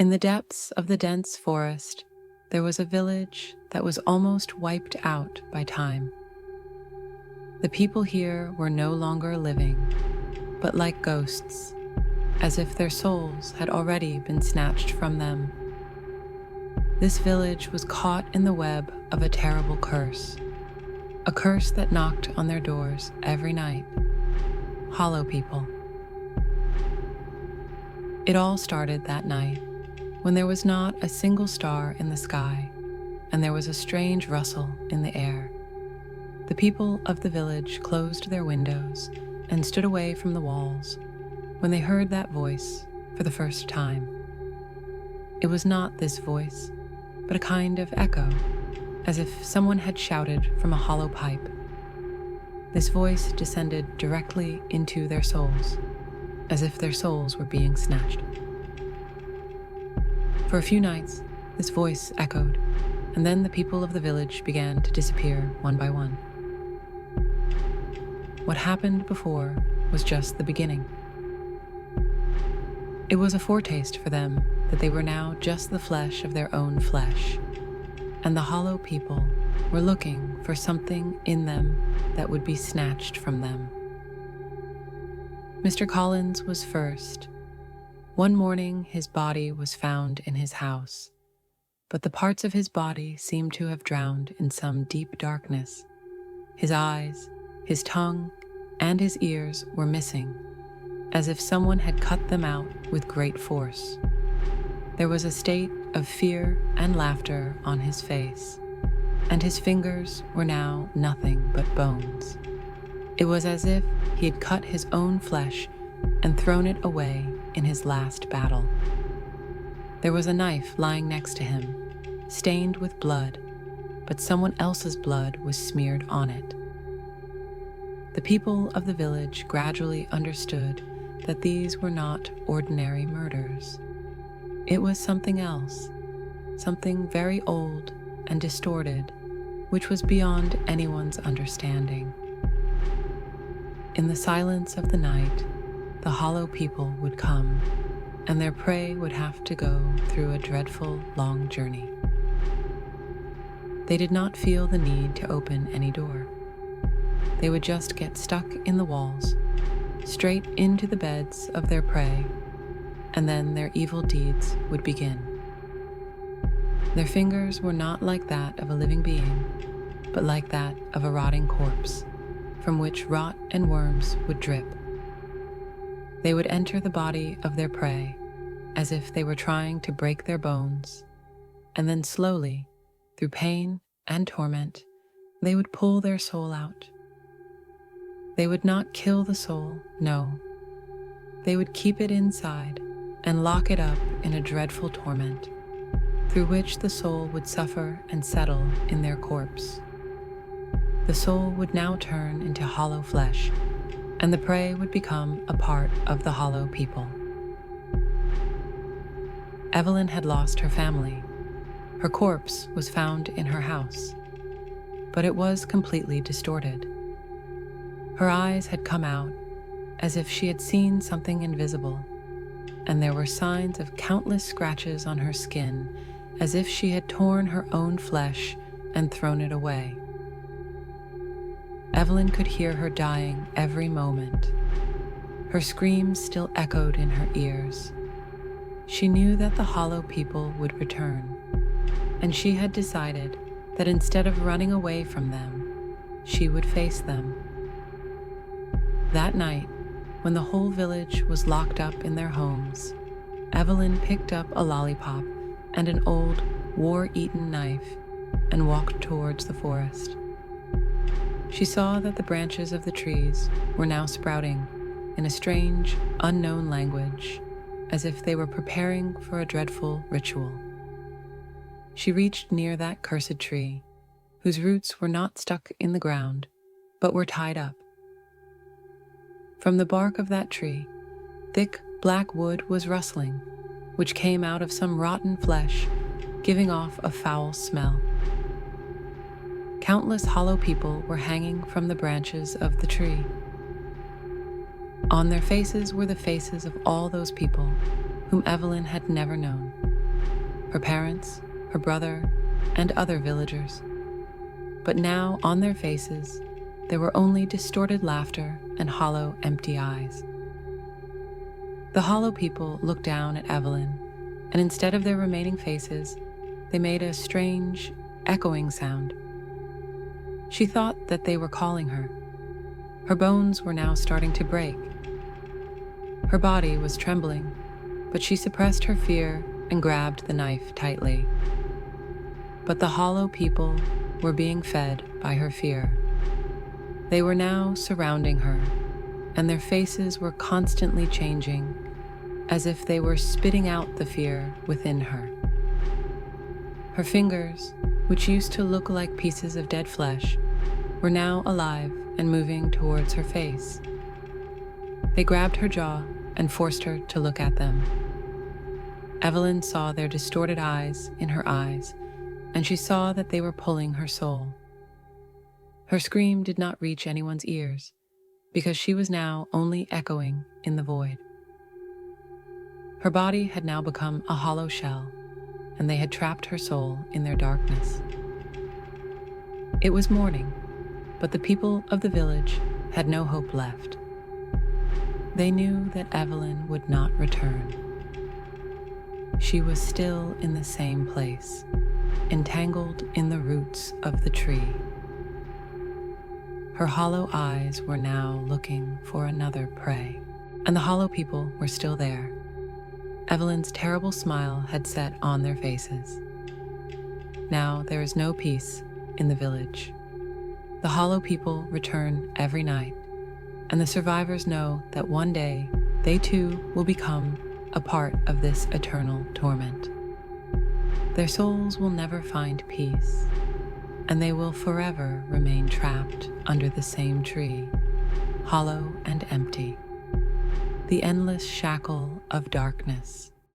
In the depths of the dense forest, there was a village that was almost wiped out by time. The people here were no longer living, but like ghosts, as if their souls had already been snatched from them. This village was caught in the web of a terrible curse, a curse that knocked on their doors every night. Hollow people. It all started that night, when there was not a single star in the sky, and there was a strange rustle in the air. The people of the village closed their windows and stood away from the walls when they heard that voice for the first time. It was not this voice, but a kind of echo, as if someone had shouted from a hollow pipe. This voice descended directly into their souls, as if their souls were being snatched. For a few nights, this voice echoed, and then the people of the village began to disappear one by one. What happened before was just the beginning. It was a foretaste for them that they were now just the flesh of their own flesh, and the hollow people were looking for something in them that would be snatched from them. Mr. Collins was first. One morning, his body was found in his house, but the parts of his body seemed to have drowned in some deep darkness. His eyes, his tongue, and his ears were missing, as if someone had cut them out with great force. There was a state of fear and laughter on his face, and his fingers were now nothing but bones. It was as if he had cut his own flesh and thrown it away in his last battle. There was a knife lying next to him, stained with blood, but someone else's blood was smeared on it. The people of the village gradually understood that these were not ordinary murders. It was something else, something very old and distorted, which was beyond anyone's understanding. In the silence of the night, the hollow people would come, and their prey would have to go through a dreadful, long journey. They did not feel the need to open any door. They would just get stuck in the walls, straight into the beds of their prey, and then their evil deeds would begin. Their fingers were not like that of a living being, but like that of a rotting corpse, from which rot and worms would drip. They would enter the body of their prey as if they were trying to break their bones, and then slowly, through pain and torment, they would pull their soul out. They would not kill the soul, no. They would keep it inside and lock it up in a dreadful torment, through which the soul would suffer and settle in their corpse. The soul would now turn into hollow flesh, and the prey would become a part of the hollow people. Evelyn had lost her family. Her corpse was found in her house, but it was completely distorted. Her eyes had come out as if she had seen something invisible, and there were signs of countless scratches on her skin as if she had torn her own flesh and thrown it away. Evelyn could hear her dying every moment. Her screams still echoed in her ears. She knew that the hollow people would return, and she had decided that instead of running away from them, she would face them. That night, when the whole village was locked up in their homes, Evelyn picked up a lollipop and an old, war-eaten knife and walked towards the forest. She saw that the branches of the trees were now sprouting in a strange, unknown language, as if they were preparing for a dreadful ritual. She reached near that cursed tree, whose roots were not stuck in the ground, but were tied up. From the bark of that tree, thick black wood was rustling, which came out of some rotten flesh, giving off a foul smell. Countless hollow people were hanging from the branches of the tree. On their faces were the faces of all those people whom Evelyn had never known. her parents, her brother, and other villagers. But now, on their faces, there were only distorted laughter and hollow, empty eyes. The hollow people looked down at Evelyn, and instead of their remaining faces, they made a strange, echoing sound. She thought that they were calling her. Her bones were now starting to break. Her body was trembling, but she suppressed her fear and grabbed the knife tightly. But the hollow people were being fed by her fear. They were now surrounding her, and their faces were constantly changing, as if they were spitting out the fear within her. Her fingers, which used to look like pieces of dead flesh, were now alive and moving towards her face. They grabbed her jaw and forced her to look at them. Evelyn saw their distorted eyes in her eyes, and she saw that they were pulling her soul. Her scream did not reach anyone's ears, because she was now only echoing in the void. Her body had now become a hollow shell, and they had trapped her soul in their darkness. It was morning, but the people of the village had no hope left. They knew that Evelyn would not return. She was still in the same place, entangled in the roots of the tree. Her hollow eyes were now looking for another prey, and the hollow people were still there. Evelyn's terrible smile had set on their faces. Now there is no peace in the village. The hollow people return every night, and the survivors know that one day they too will become a part of this eternal torment. Their souls will never find peace, and they will forever remain trapped under the same tree, hollow and empty, the endless shackle of darkness.